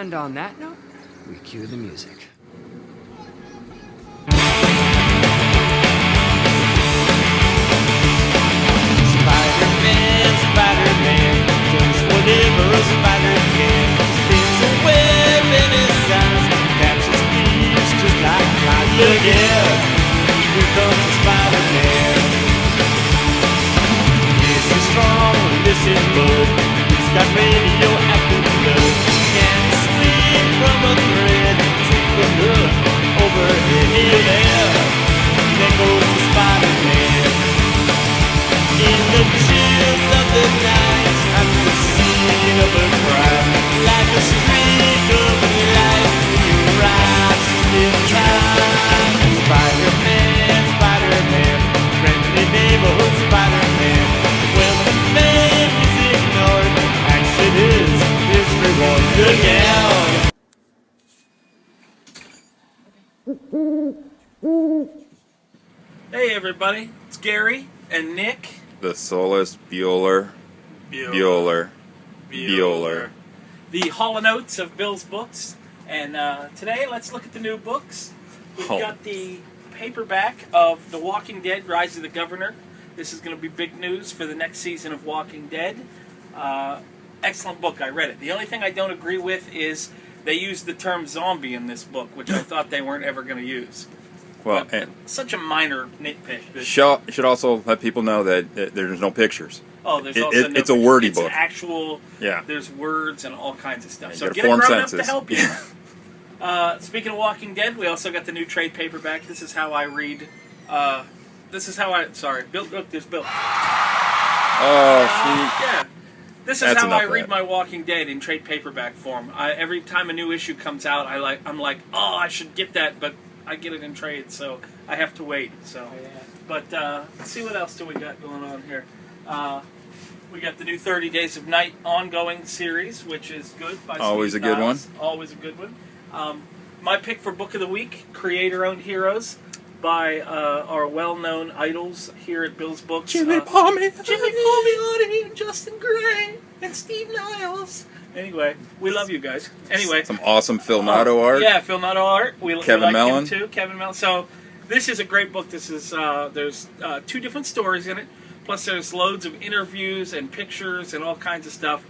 And on that note, we cue the music. Spider-Man, Spider-Man, does whatever a spider can. Spins a web in his eyes, catches thieves just like flies. Look out, here comes the Spider-Man. This is strong, this is blood. He's got radioactive blood. Can't sleep from a thread. Take a look overhead. Here there goes the Spider-Man. In the chills of the night, at the scene of a crime, like a streak of light in your eyes, in time. Spider-Man, Spider-Man, friendly neighborhood Spider-Man. When the man is ignored, action is his reward. Look out! Hey everybody, it's Gary and Nick. The soulless Bueller. The Hall & Oates of Bill's Books. And today, let's look at the new books. We've got the paperback of The Walking Dead, Rise of the Governor. This is going to be big news for the next season of Walking Dead. Excellent book, I read it. The only thing I don't agree with is they used the term zombie in this book, which I thought they weren't ever going to use. Well, and such a minor nitpick. Should also let people know that there's no pictures. Oh, there's also no it's a wordy book. It's an actual. Yeah. There's words and all kinds of stuff. Yeah, so get a grown up to help you. Speaking of Walking Dead, we also got the new trade paperback. This is how I read. Sorry, Bill. Look, there's Bill. Oh, see. Yeah. This is how I read my Walking Dead in trade paperback form. Every time a new issue comes out, I'm like, oh, I should get that, but I get it in trade, so I have to wait. So, but let's see what else do we got going on here. We got the new 30 Days of Night ongoing series, which is good. By Always Steve a good Niles. one. Always a good one. My pick for Book of the Week: Creator-Owned Heroes by our well-known idols here at Bill's Books. Jimmy Palmiotti, and Justin Gray, and Steve Niles. Anyway, we love you guys. Anyway, some awesome Phil Nato art. Yeah, Phil Nato art. We Kevin like Mellon him too. Kevin Mellon. So this is a great book. This is there's 2 different stories in it. Plus there's loads of interviews and pictures and all kinds of stuff.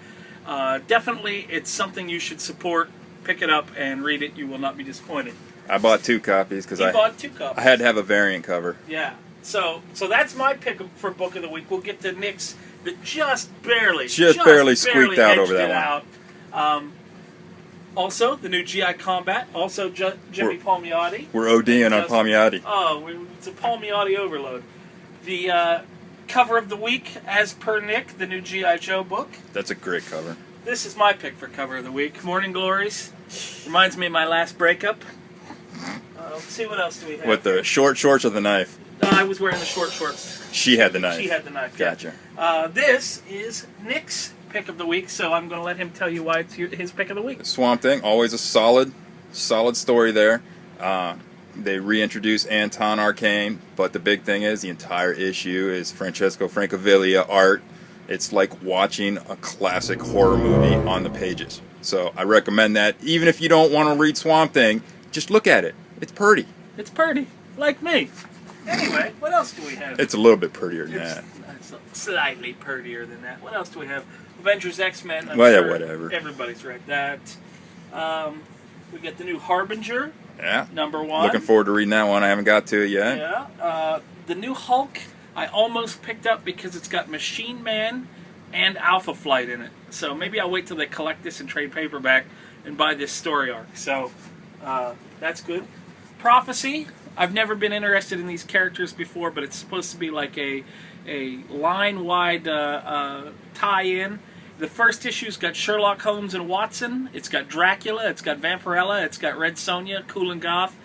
Definitely, it's something you should support. Pick it up and read it. You will not be disappointed. I bought 2 copies because I bought 2 copies. I had to have a variant cover. Yeah. So that's my pick for Book of the Week. We'll get to Nick's that just barely squeaked out over that one. Also, the new GI Combat. Also, Jimmy Palmiotti. We're ODing on Palmiotti. Oh, it's a Palmiotti overload. The cover of the week, as per Nick, the new G.I. Joe book. That's a great cover. This is my pick for cover of the week. Morning Glories. Reminds me of my last breakup. Let's see what else do we have. With the short shorts or the knife? I was wearing the short shorts. She had the knife. She had the knife. Gotcha. Yeah. This is Nick's pick of the week, so I'm going to let him tell you why it's his pick of the week. Swamp Thing, always a solid story there. They reintroduce Anton Arcane, but the big thing is the entire issue is Francesco Francavilla art. It's like watching a classic horror movie on the pages. So I recommend that. Even if you don't want to read Swamp Thing, just look at it. It's pretty. It's pretty, like me. Anyway, what else do we have? It's a little bit prettier than that. It's slightly prettier than that. What else do we have? Avengers X-Men. Yeah, whatever. Everybody's read that. We got the new Harbinger. Yeah. #1. Looking forward to reading that one. I haven't got to it yet. Yeah. The new Hulk, I almost picked up because it's got Machine Man and Alpha Flight in it. So maybe I'll wait till they collect this in trade paperback and buy this story arc. So that's good. Prophecy. I've never been interested in these characters before, but it's supposed to be like a line-wide tie-in. The first issue's got Sherlock Holmes and Watson. It's got Dracula. It's got Vampirella. It's got Red Sonja, Cool and Goth.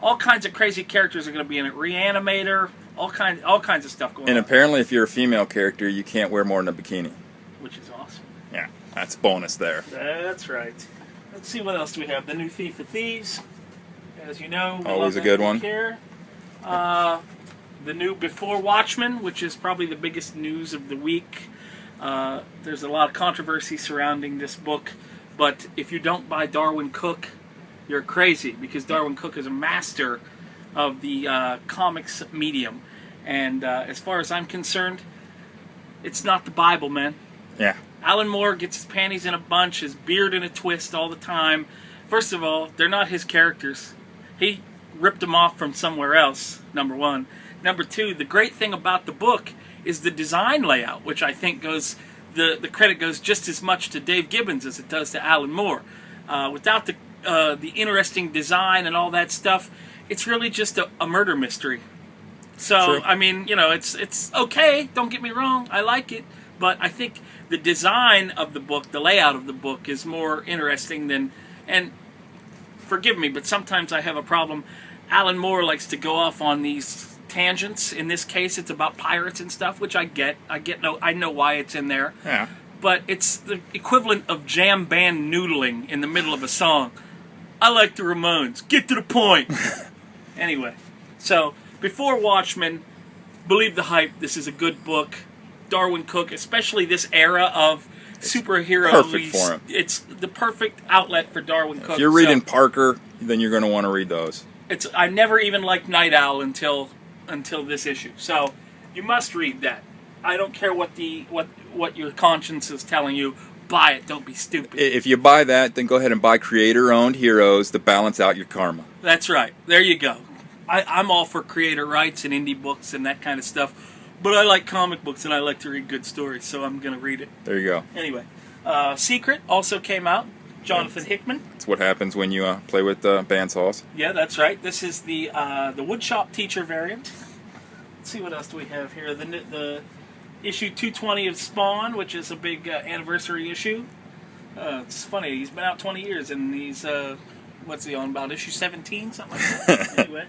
All kinds of crazy characters are going to be in it. Reanimator. All kinds of stuff going on. And apparently, if you're a female character, you can't wear more than a bikini. Which is awesome. Yeah, that's bonus there. That's right. Let's see what else do we have. The new Thief of Thieves. As you know, always a good one. Here. The new Before Watchmen, which is probably the biggest news of the week. There's a lot of controversy surrounding this book, But if you don't buy Darwin Cook, you're crazy, because Darwin Cook is a master of the comics medium. And as far as I'm concerned, it's not the Bible, man. Yeah. Alan Moore gets his panties in a bunch, his beard in a twist all the time. First of all, they're not his characters. He ripped them off from somewhere else, number one. Number two, the great thing about the book is the design layout, which I think goes, the credit goes just as much to Dave Gibbons as it does to Alan Moore. Without the interesting design and all that stuff, it's really just a murder mystery. So, True. I mean, you know, it's okay, don't get me wrong, I like it, but I think the design of the book, the layout of the book is more interesting than, and forgive me, but sometimes I have a problem. Alan Moore likes to go off on these tangents. In this case, it's about pirates and stuff, which I get. I know why it's in there. Yeah. But it's the equivalent of jam band noodling in the middle of a song. I like the Ramones. Get to the point. Anyway, so Before Watchmen, believe the hype. This is a good book. Darwin Cook, especially this era of superhero. Perfect for him. It's the perfect outlet for Darwin Cook. If you're reading Parker, then you're going to want to read those. I never even liked Night Owl until this issue. So you must read that. I don't care what your conscience is telling you. Buy it. Don't be stupid. If you buy that, then go ahead and buy creator-owned heroes to balance out your karma. That's right. There you go. I'm all for creator rights and indie books and that kind of stuff. But I like comic books and I like to read good stories, so I'm going to read it. There you go. Anyway, Secret also came out. Jonathan Hickman. That's what happens when you play with bandsaws. Yeah, that's right. This is the woodshop teacher variant. Let's see, what else do we have here? The issue 220 of Spawn, which is a big anniversary issue. It's funny, he's been out 20 years, and he's, what's he on, about issue 17, something like that? Anyway.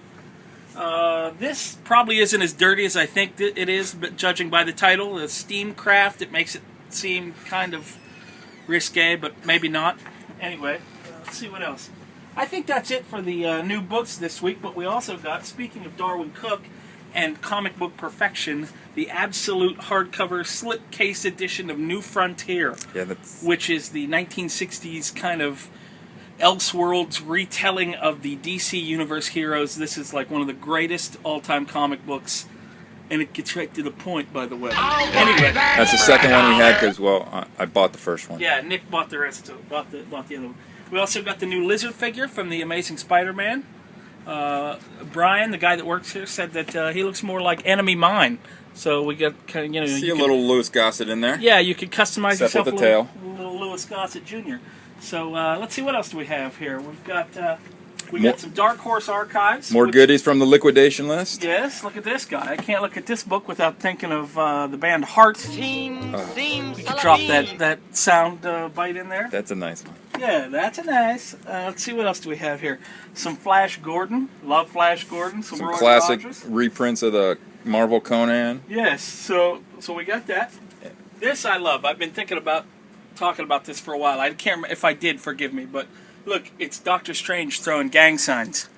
This probably isn't as dirty as I think it is, but judging by the title, the Steamcraft, it makes it seem kind of risque, but maybe not. Anyway, let's see what else. I think that's it for the new books this week, but we also got, speaking of Darwin Cook and comic book perfection, the absolute hardcover slipcase edition of New Frontier, which is the 1960s kind of Elseworlds retelling of the DC Universe heroes. This is like one of the greatest all-time comic books, and it gets right to the point, by the way. Anyway, that's the second one we had because, well, I bought the first one. Yeah, Nick bought the rest of it. Bought the other one. We also got the new Lizard figure from the Amazing Spider-Man. Brian, the guy that works here, said that he looks more like Enemy Mine. So we got kind of, you know, See a little Louis Gossett in there. Yeah, you could customize Except yourself with a the tail. little Louis Gossett Jr. So let's see, what else do we have here? We've got got some Dark Horse Archives. More goodies from the liquidation list. Yes, look at this guy. I can't look at this book without thinking of the band Heart. We could drop that sound bite in there. That's a nice one. Yeah, that's a nice. Let's see, what else do we have here? Some Flash Gordon. Love Flash Gordon. Some Roy classic Rogers. reprints of the Marvel Conan. Yes, so we got that. This I love. I've been thinking about talking about this for a while. I can't remember if I did, forgive me, but look, it's Doctor Strange throwing gang signs.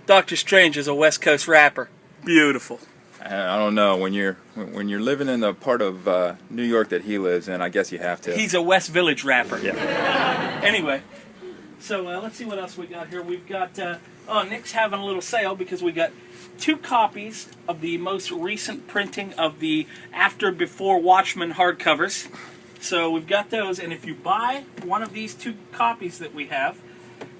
Doctor Strange is a West Coast rapper. Beautiful. I don't know, when you're living in the part of New York that he lives in, I guess you have to. He's a West Village rapper. Yeah. Anyway, so let's see what else we got here. We've got Nick's having a little sale because we got 2 copies of the most recent printing of the Before Watchmen hardcovers. So we've got those, and if you buy one of these 2 copies that we have,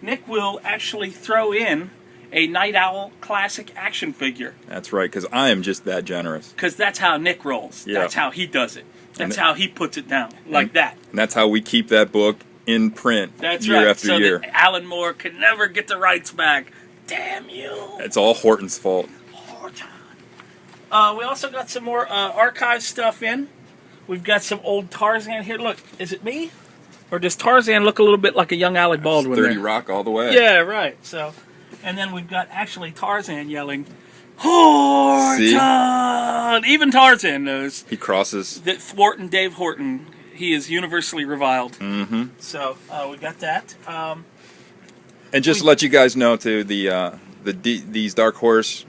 Nick will actually throw in a Night Owl classic action figure. That's right, because I am just that generous. Because that's how Nick rolls. Yeah. That's how he does it. That's how he puts it down, like that. And that's how we keep that book in print year after so year. That Alan Moore can never get the rights back. Damn you. It's all Horton's fault. Horton. We also got some more archive stuff in. We've got some old Tarzan here. Look, is it me? Or does Tarzan look a little bit like a young Alec Baldwin 30 there? Rock all the way. Yeah, right. So, and then we've got actually Tarzan yelling, Horton! See? Even Tarzan knows He crosses. that Thwarton Dave Horton, he is universally reviled. Mm-hmm. So, we got that. And just to let you guys know, too, these Dark Horse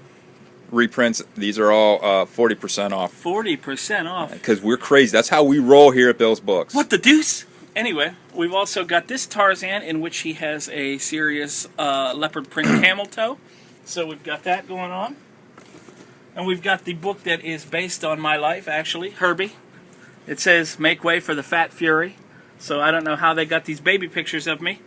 reprints, these are all 40% off. 40% off. Because we're crazy. That's how we roll here at Bill's Books. What the deuce? Anyway, we've also got this Tarzan in which he has a serious leopard print camel toe. So we've got that going on. And we've got the book that is based on my life, actually, Herbie. It says, "Make way for the Fat Fury." So I don't know how they got these baby pictures of me,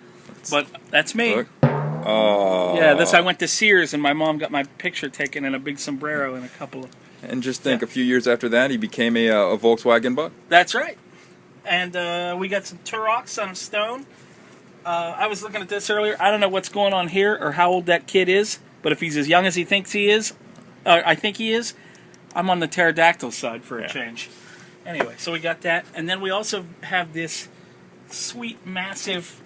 but that's me. Look. Oh. Yeah, I went to Sears and my mom got my picture taken in a big sombrero and a couple of... And just think, a few years after that, he became a Volkswagen buck. That's right. And we got some Turoks on stone. I was looking at this earlier. I don't know what's going on here or how old that kid is, but if he's as young as he thinks he is, I think he is, I'm on the pterodactyl side for a change. Anyway, so we got that. And then we also have this sweet, massive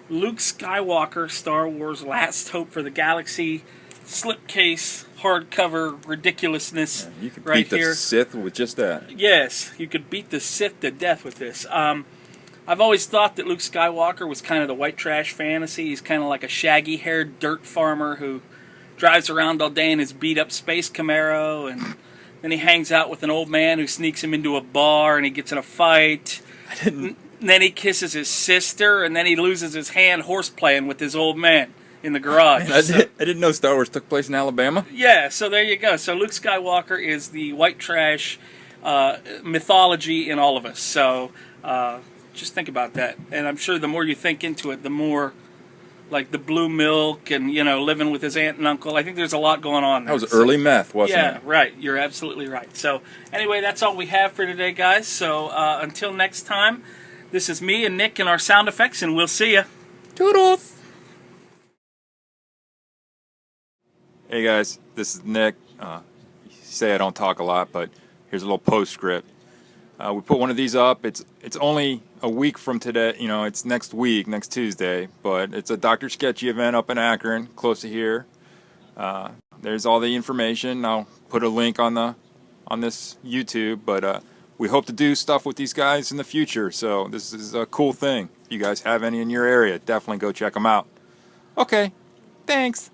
Luke Skywalker Star Wars Last Hope for the Galaxy slipcase hardcover ridiculousness You could right beat here. the Sith with just that. Yes, you could beat the Sith to death with this. I've always thought that Luke Skywalker was kind of the white trash fantasy. He's kind of like a shaggy-haired dirt farmer who drives around all day in his beat-up space Camaro, and then he hangs out with an old man who sneaks him into a bar, and he gets in a fight. And then he kisses his sister, and then he loses his hand horseplaying with his old man in the garage. I didn't know Star Wars took place in Alabama. Yeah, so there you go. So Luke Skywalker is the white trash mythology in all of us. So just think about that. And I'm sure the more you think into it, the more, like the blue milk and, living with his aunt and uncle. I think there's a lot going on there. That was early meth, wasn't Yeah, it? right. You're absolutely right. So anyway, that's all we have for today, guys. So until next time, this is me and Nick and our sound effects, and we'll see ya. Toodles! Hey guys, this is Nick. You say I don't talk a lot, but here's a little postscript. We put one of these up. It's only a week from today. It's next week, next Tuesday. But it's a Dr. Sketchy event up in Akron, close to here. There's all the information. I'll put a link on this YouTube. But we hope to do stuff with these guys in the future. So this is a cool thing. If you guys have any in your area, definitely go check them out. Okay, thanks.